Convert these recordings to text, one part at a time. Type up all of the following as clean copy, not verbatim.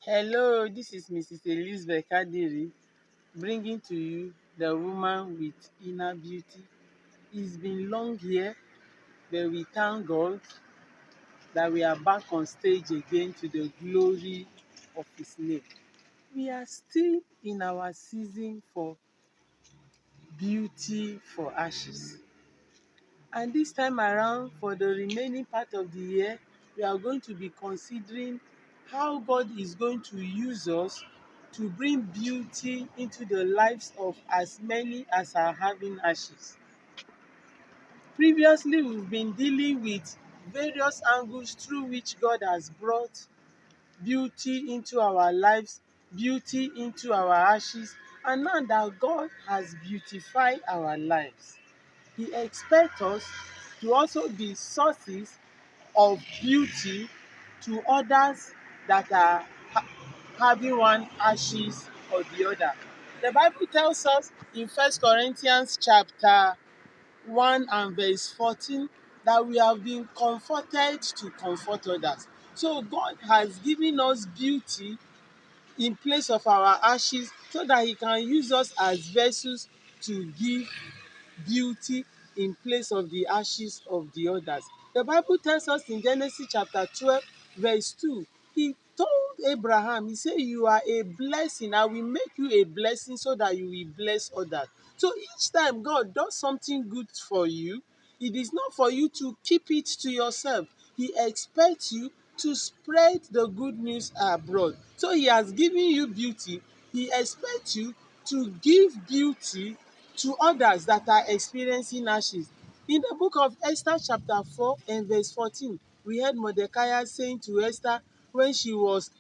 Hello, this is Mrs. Elizabeth Kadiri bringing to you the woman with inner beauty. It's been long here, but we thank God that we are back on stage again to the glory of His name. We are still in our season for beauty for ashes. And this time around, for the remaining part of the year, we are going to be considering how God is going to use us to bring beauty into the lives of as many as are having ashes. Previously, we've been dealing with various angles through which God has brought beauty into our lives, beauty into our ashes, and now that God has beautified our lives, He expects us to also be sources of beauty to others that are having one ashes or the other. The Bible tells us in 1 Corinthians chapter 1 and verse 14 that we have been comforted to comfort others. So God has given us beauty in place of our ashes so that He can use us as vessels to give beauty in place of the ashes of the others. The Bible tells us in Genesis chapter 12 verse 2, He told Abraham, He said, you are a blessing. I will make you a blessing so that you will bless others. So each time God does something good for you, it is not for you to keep it to yourself. He expects you to spread the good news abroad. So He has given you beauty. He expects you to give beauty to others that are experiencing ashes. In the book of Esther chapter 4 and verse 14, we heard Mordecai saying to Esther when she was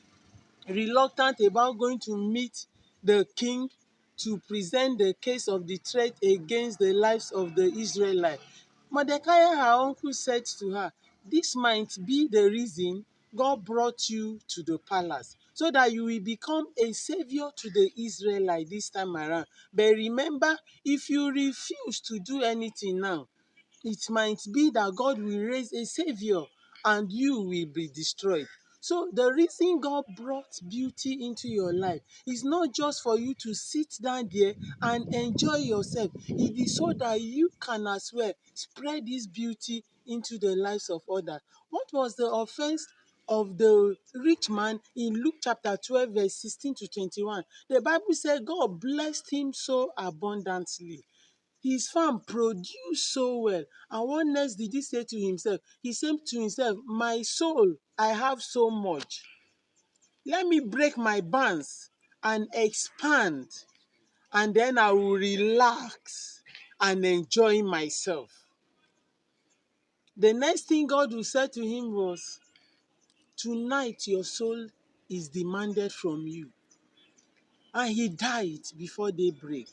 reluctant about going to meet the king to present the case of the threat against the lives of the Israelites. Mordecai, her uncle, said to her, this might be the reason God brought you to the palace, so that you will become a savior to the Israelites this time around. But remember, if you refuse to do anything now, it might be that God will raise a savior and you will be destroyed. So the reason God brought beauty into your life is not just for you to sit down there and enjoy yourself. It is so that you can as well spread this beauty into the lives of others. What was the offense of the rich man in Luke chapter 12 verse 16 to 21? The Bible said God blessed him so abundantly. His farm produced so well. And what next did he say to himself? He said to himself, my soul, I have so much. Let me break my bands and expand, and then I will relax and enjoy myself. The next thing God will say to him was, tonight your soul is demanded from you. And he died before daybreak.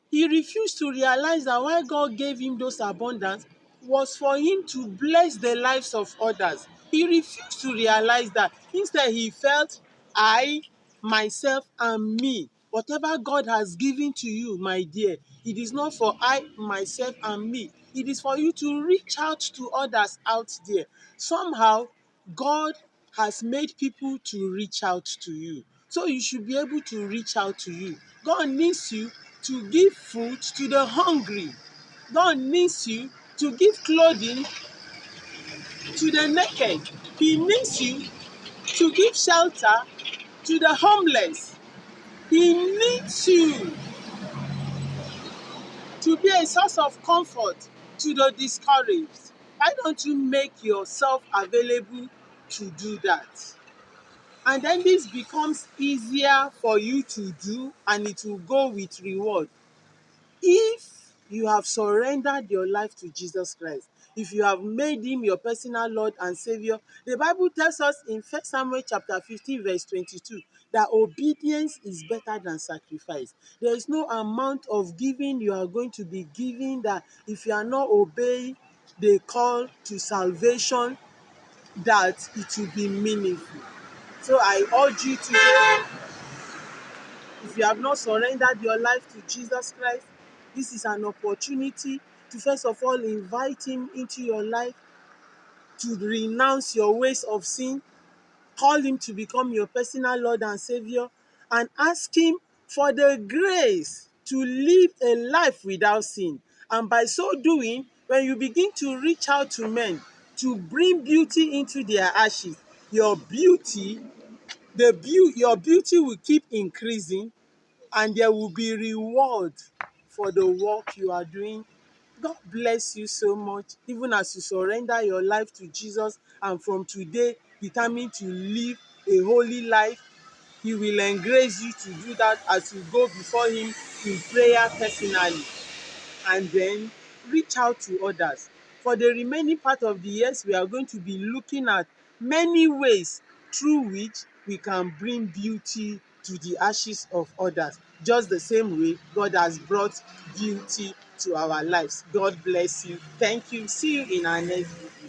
He refused to realize that why God gave him those abundance was for him to bless the lives of others. He refused to realize that. Instead, he felt, I, myself, and me. Whatever God has given to you, my dear, it is not for I, myself, and me. It is for you to reach out to others out there. Somehow, God has made people to reach out to you. So you should be able to reach out to you. God needs you to give food to the hungry. God needs you to give clothing to the naked. He needs you to give shelter to the homeless. He needs you to be a source of comfort to the discouraged. Why don't you make yourself available to do that? And then this becomes easier for you to do, and it will go with reward. If you have surrendered your life to Jesus Christ, if you have made him your personal Lord and Savior, the Bible tells us in 1 Samuel chapter 15 verse 22 that obedience is better than sacrifice. There is no amount of giving you are going to be giving that if you are not obeying the call to salvation, that it will be meaningful. So I urge you today, if you have not surrendered your life to Jesus Christ, this is an opportunity to first of all invite him into your life, to renounce your ways of sin, Call him to become your personal Lord and Savior, and ask him for the grace to live a life without sin. And by so doing, when you begin to reach out to men to bring beauty into their ashes, your beauty, your beauty will keep increasing, and there will be reward for the work you are doing. God bless you so much, even as you surrender your life to Jesus and from today determine to live a holy life. He will engrace you to do that as you go before him in prayer personally, and then reach out to others. For the remaining part of the years, we are going to be looking at many ways through which we can bring beauty to the ashes of others, just the same way God has brought beauty to our lives. God bless you. Thank you. See you in our next video.